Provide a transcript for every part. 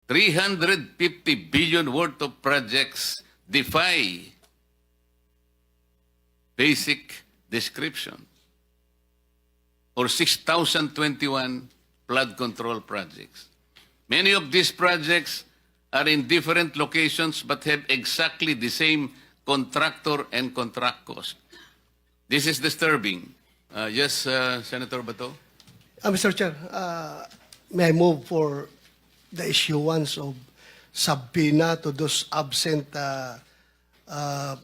350 billion worth of projects defy basic description. Or 6,021 flood control projects. Many of these projects are in different locations but have exactly the same contractor and contract cost. This is disturbing. Yes, Senator Bato? Mr. Chair, may I move for the issuance of subpoena to those absent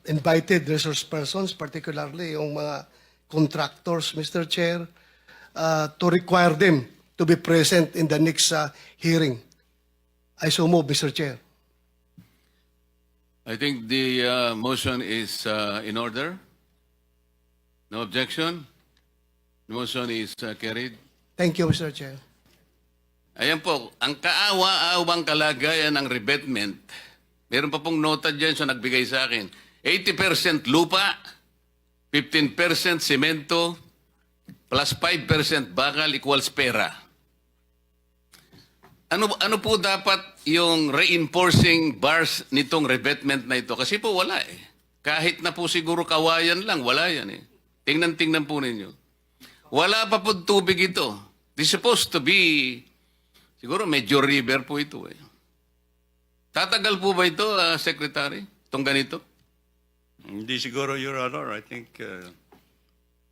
invited resource persons, particularly yung mga contractors, Mr. Chair, to require them to be present in the next hearing. I so move, Mr. Chair. I think the motion is in order. No objection? The motion is carried. Thank you, Mr. Chair. Ayan po, ang kaawa-awang kalagayan ng revetment, meron pa pong nota dyan sa nagbigay sa akin. 80% lupa, 15% semento, plus 5% bakal equals pera. Ano po dapat yung reinforcing bars nitong revetment na ito? Kasi po wala eh. Kahit na po siguro kawayan lang, wala yan eh. Tingnan po ninyo. Wala pa po tubig ito. This is supposed to be, siguro medyo river po ito eh. Tatagal po ba ito, Secretary? Itong ganito? Hindi siguro, Your Honor. I think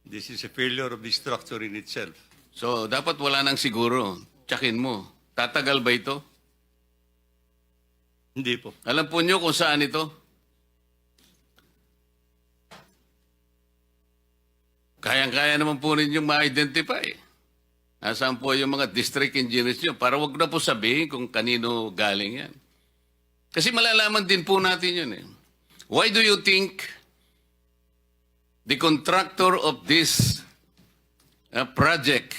this is a failure of the structure in itself. So, dapat wala nang siguro. Tsakin mo. Tatagal ba ito? Hindi po. Alam po nyo kung saan ito? Kayang-kaya naman po ninyong ma-identify. Nasaan po yung mga district engineers nyo? Para wag na po sabihin kung kanino galing yan. Kasi malalaman din po natin yun eh. Why do you think the contractor of this project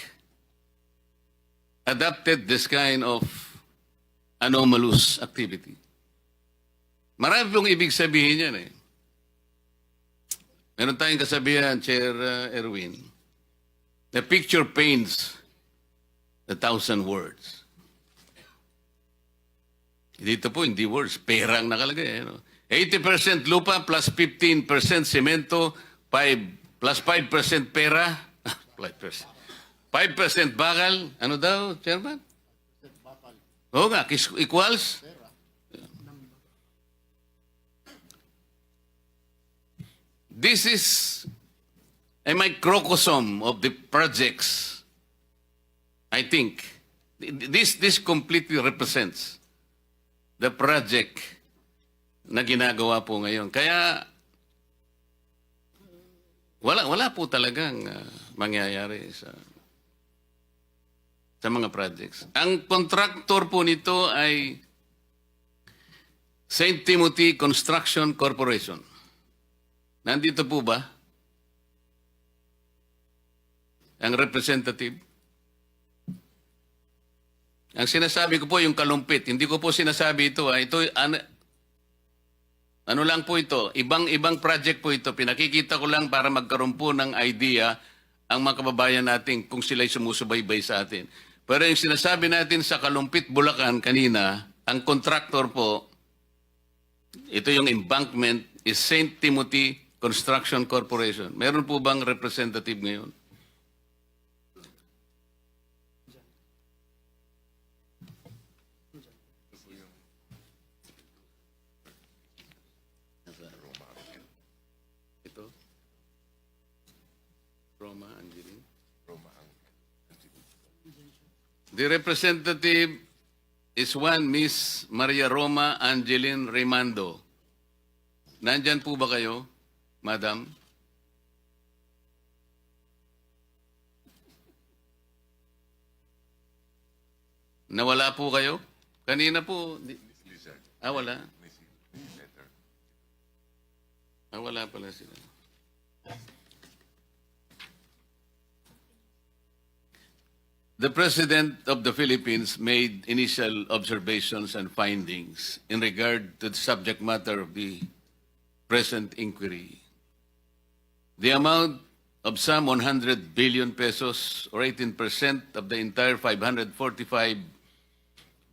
adopted this kind of anomalous activity? Marami pong ibig sabihin yan eh. Meron tayong kasabihan, Chair Erwin, the picture paints 1,000 words. Dito po, hindi words, perang nakalagay. 80% lupa plus 15% semento, 5 plus 5% pera, 5% bakal, ano daw, Chairman? Oo nga, equals? This is a microcosm of the projects. I think this completely represents the project na ginagawa po ngayon. Kaya wala po talagang mangyayari sa mga projects. Ang contractor po nito ay St. Timothy Construction Corporation. Nandito po ba ang representative? Ang sinasabi ko po yung kalumpit. Hindi ko po sinasabi ito. Ito ano lang po ito. Ibang project po ito. Pinakikita ko lang para magkaroon po ng idea ang mga kababayan natin kung sila'y sumusubaybay sa atin. Pero yung sinasabi natin sa Kalumpit, Bulacan kanina, ang contractor po, ito yung embankment, is St. Timothy Construction Corporation. Meron po bang representative ngayon? Ito? Roma Angeline? The representative is one Miss Maria Roma Angeline Rimando. Nandyan po ba kayo? Madam? Nawala po kayo? Kanina po. Wala. Wala pala sila. The President of the Philippines made initial observations and findings in regard to the subject matter of the present inquiry. The amount of some 100 billion pesos or 18% of the entire 545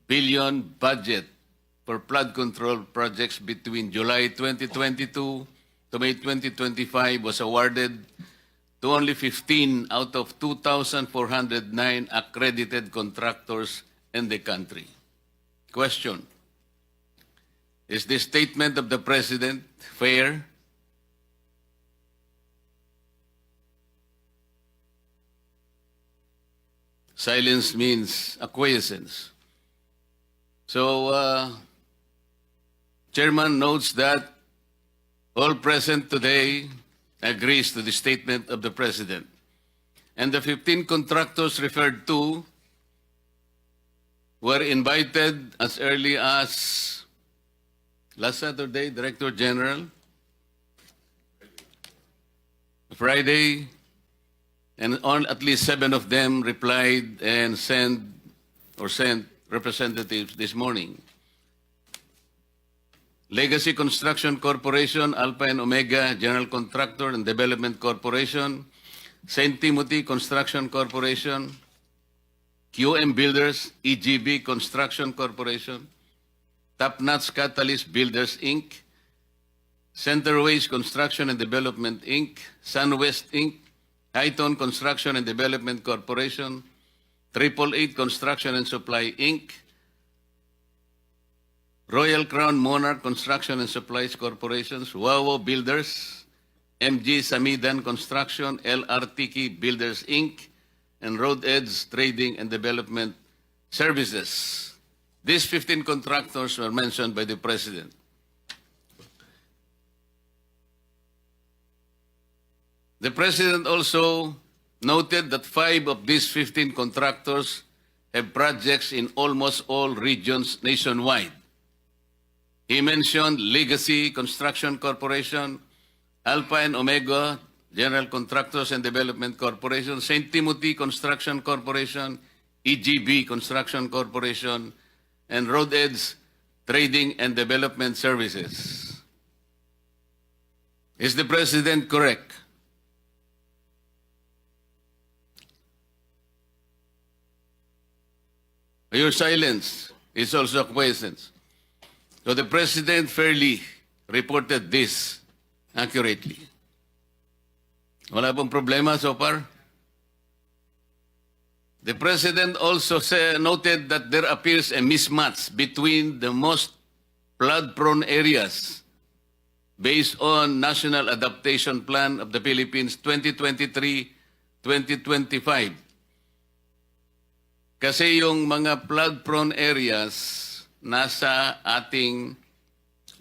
billion budget for flood control projects between July 2022 to May 2025 was awarded to only 15 out of 2,409 accredited contractors in the country. Question: is this statement of the President fair? Silence means acquiescence. So, Chairman notes that all present today agrees to the statement of the President. And the 15 contractors referred to were invited as early as last Saturday, Director General, Friday, and on at least 7 of them replied and sent representatives this morning. Legacy Construction Corporation, Alpha and Omega General Contractor and Development Corporation, St. Timothy Construction Corporation, QM Builders, EGB Construction Corporation, Top-Notch Catalyst Builders, Inc., Centerways Construction and Development, Inc., SunWest, Inc., Highton Construction and Development Corporation, 888 Construction and Supply, Inc., Royal Crown Monarch Construction and Supplies Corporations, Wawo Builders, MG Samidan Construction, LRTK Builders, Inc., and Road Edge Trading and Development Services. These 15 contractors were mentioned by the President. The President also noted that 5 of these 15 contractors have projects in almost all regions nationwide. He mentioned Legacy Construction Corporation, Alpha and Omega General Contractors and Development Corporation, St. Timothy Construction Corporation, EGB Construction Corporation, and Road Edge Trading and Development Services. Is the President correct? Your silence is also acquiescence. So the President fairly reported this accurately. Wala pong problema so far? The President also noted that there appears a mismatch between the most flood-prone areas based on National Adaptation Plan of the Philippines 2023-2025. Kasi yung mga flood-prone areas nasa ating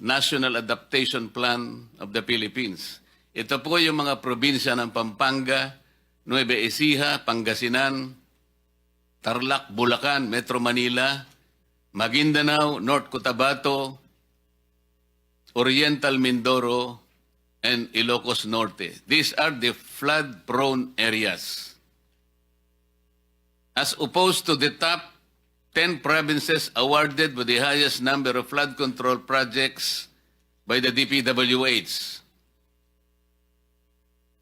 National Adaptation Plan of the Philippines. Ito po yung mga probinsya ng Pampanga, Nueva Ecija, Pangasinan, Tarlac, Bulacan, Metro Manila, Maguindanao, North Cotabato, Oriental Mindoro, and Ilocos Norte. These are the flood-prone areas. As opposed to the top 10 provinces awarded with the highest number of flood control projects by the DPWH.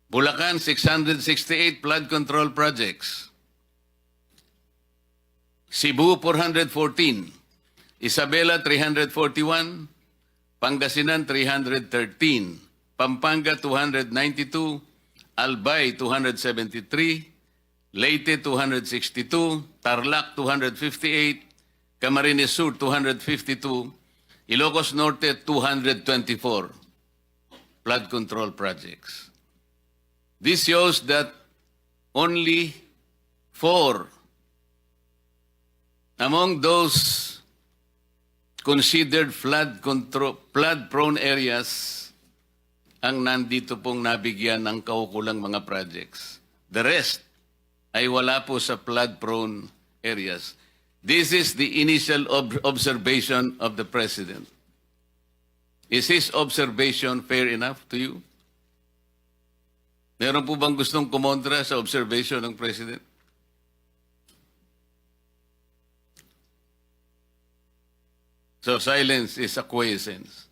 Bulacan, 668 flood control projects. Cebu, 414. Isabela, 341. Pangasinan, 313. Pampanga, 292. Albay, 273. Leyte, 262. Tarlac, 258. Camarines Sur, 252. Ilocos Norte, 224 flood control projects. This shows that only 4 among those considered flood-prone areas ang nandito pong nabigyan ng kaukulang mga projects. The rest ay wala po sa flood-prone areas. This is the initial observation of the President. Is his observation fair enough to you? Meron po bang gustong kumontra sa observation ng President? So silence is acquiescence.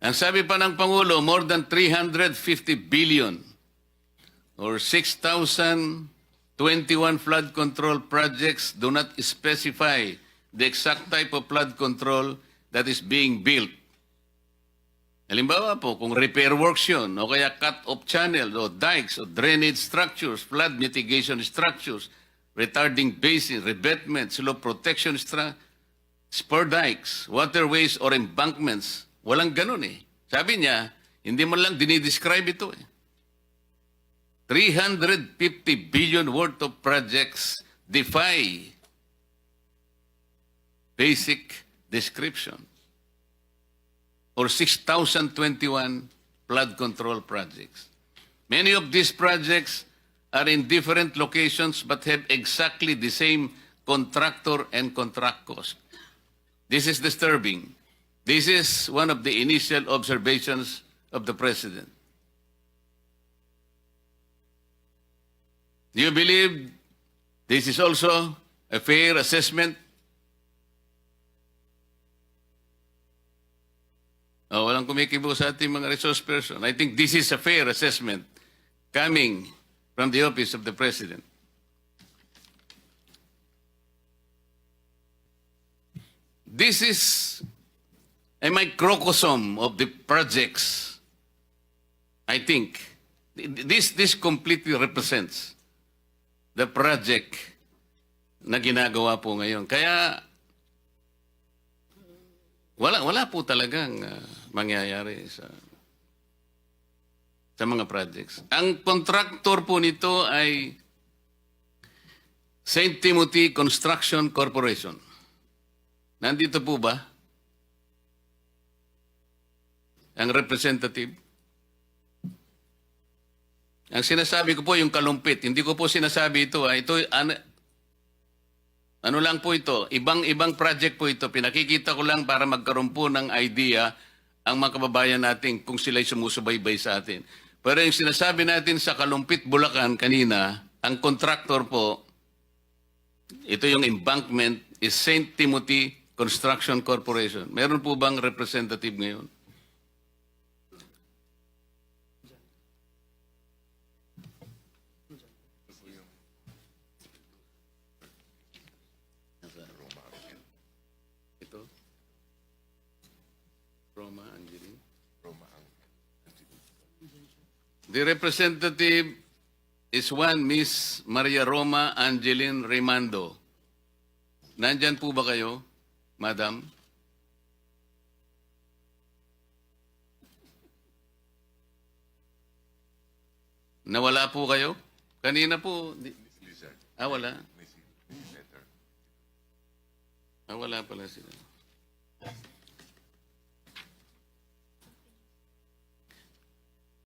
Ang sabi pa ng Pangulo, more than 350 billion or 6,200 21 flood control projects do not specify the exact type of flood control that is being built. Halimbawa po, kung repair works yun, o kaya cut-off channel, o dikes, o drainage structures, flood mitigation structures, retarding basin, revetment, slope protection spur dikes, waterways, or embankments. Walang ganun eh. Sabi niya, hindi mo lang dinidescribe ito eh. 350 billion worth of projects defy basic description. Or 6,021 flood control projects. Many of these projects are in different locations but have exactly the same contractor and contract cost. This is disturbing. This is one of the initial observations of the President. Do you believe this is also a fair assessment? Oh, walang kumikibo sa ating mga resource person. I think this is a fair assessment coming from the office of the President. This is a microcosm of the projects. I think this completely represents the project na ginagawa po ngayon. Kaya wala po talagang mangyayari sa mga projects. Ang contractor po nito ay St. Timothy Construction Corporation. Nandito po ba ang representative? Ang sinasabi ko po yung kalumpit. Hindi ko po sinasabi ito. Ito ano lang po ito, ibang project po ito. Pinakikita ko lang para magkaroon po ng idea ang mga kababayan natin kung sila'y sumusubaybay sa atin. Pero yung sinasabi natin sa Kalumpit, Bulacan kanina, ang contractor po, ito yung embankment, is St. Timothy Construction Corporation. Meron po bang representative ngayon? Roma Angeline. The representative is one Miss Maria Roma Angeline Rimando. Nandyan po ba kayo, Madam? Nawala po kayo? Kanina po. Wala. Wala pala sila.